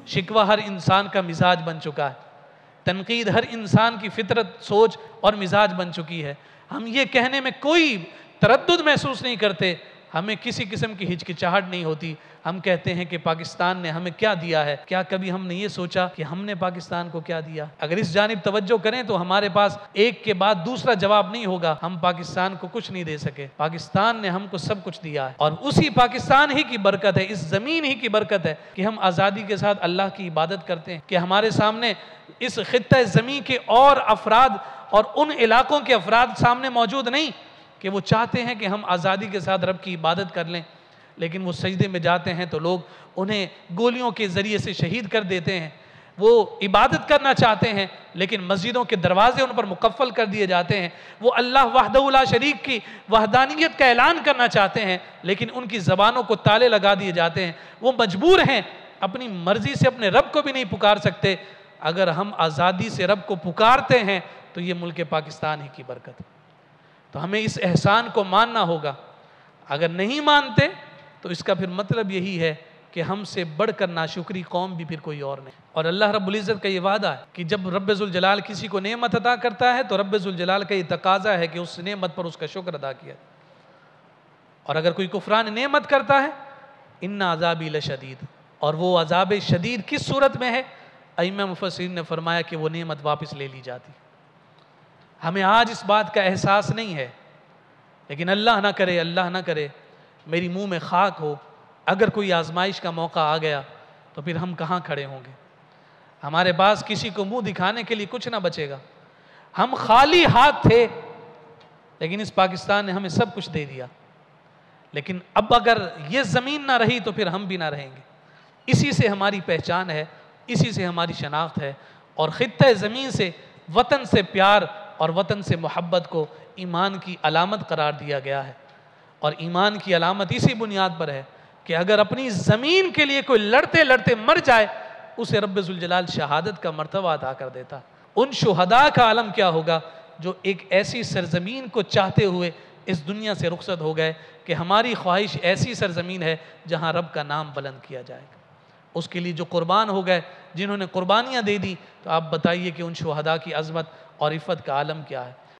شکوہ ہر انسان کا مزاج بن چکا ہے، تنقید ہر انسان کی فطرت، سوچ اور مزاج بن چکی ہے۔ ہم یہ کہنے میں کوئی تردد محسوس نہیں کرتے، ہمیں کسی قسم کی ہچکچاہٹ نہیں ہوتی۔ ہم کہتے ہیں کہ پاکستان نے ہمیں کیا دیا ہے؟ کیا کبھی ہم نے یہ سوچا کہ ہم نے پاکستان کو کیا دیا؟ اگر اس جانب توجہ کریں تو ہمارے پاس ایک کے بعد دوسرا جواب نہیں ہوگا۔ ہم پاکستان کو کچھ نہیں دے سکے، پاکستان نے ہم کو سب کچھ دیا ہے، اور اسی پاکستان ہی کی برکت ہے، اس زمین ہی کی برکت ہے کہ ہم آزادی کے ساتھ اللہ کی عبادت کرتے ہیں، کہ ہمارے سامنے اس خطہ زمین کے اور افراد اور ان علاقوں کے افراد سامنے موجود نہیں کہ وہ چاہتے ہیں کہ ہم آزادی کے ساتھ رب کی عبادت کر لیں، لیکن وہ سجدے میں جاتے ہیں تو لوگ انہیں گولیوں کے ذریعے سے شہید کر دیتے ہیں۔ وہ عبادت کرنا چاہتے ہیں لیکن مسجدوں کے دروازے ان پر مقفل کر دیے جاتے ہیں۔ وہ اللہ وحدہ لا شریک کی وحدانیت کا اعلان کرنا چاہتے ہیں لیکن ان کی زبانوں کو تالے لگا دیے جاتے ہیں۔ وہ مجبور ہیں، اپنی مرضی سے اپنے رب کو بھی نہیں پکار سکتے۔ اگر ہم آزادی سے رب کو پکارتے ہیں تو یہ ملک پاکستان ہی کی برکت ہے۔ تو ہمیں اس احسان کو ماننا ہوگا۔ اگر نہیں مانتے تو اس کا پھر مطلب یہی ہے کہ ہم سے بڑھ کر ناشکری قوم بھی پھر کوئی اور نہیں۔ اور اللہ رب العزت کا یہ وعدہ ہے کہ جب رب ذوالجلال کسی کو نعمت عطا کرتا ہے تو رب ذوالجلال کا یہ تقاضا ہے کہ اس نعمت پر اس کا شکر ادا کیا۔ اور اگر کوئی کفران نعمت کرتا ہے ان عذابی لشدید، اور وہ عذاب شدید کس صورت میں ہے؟ ائمہ مفسرین نے فرمایا کہ وہ نعمت واپس لے لی جاتی۔ ہمیں آج اس بات کا احساس نہیں ہے، لیکن اللہ نہ کرے میری منہ میں خاک ہو اگر کوئی آزمائش کا موقع آ گیا تو پھر ہم کہاں کھڑے ہوں گے؟ ہمارے پاس کسی کو منہ دکھانے کے لیے کچھ نہ بچے گا۔ ہم خالی ہاتھ تھے لیکن اس پاکستان نے ہمیں سب کچھ دے دیا، لیکن اب اگر یہ زمین نہ رہی تو پھر ہم بھی نہ رہیں گے۔ اسی سے ہماری پہچان ہے، اسی سے ہماری شناخت ہے، اور خطہ زمین سے، وطن سے پیار اور وطن سے محبت کو ایمان کی علامت قرار دیا گیا ہے۔ اور ایمان کی علامت اسی بنیاد پر ہے کہ اگر اپنی زمین کے لیے کوئی لڑتے لڑتے مر جائے اسے رب ذوالجلال شہادت کا مرتبہ عطا کر دیتا۔ ان شہداء کا عالم کیا ہوگا جو ایک ایسی سرزمین کو چاہتے ہوئے اس دنیا سے رخصت ہو گئے کہ ہماری خواہش ایسی سرزمین ہے جہاں رب کا نام بلند کیا جائے گا۔ اس کے لیے جو قربان ہو گئے، جنہوں نے قربانیاں دے دی، تو آپ بتائیے کہ ان شہداء کی عظمت اور عفت کا عالم کیا ہے۔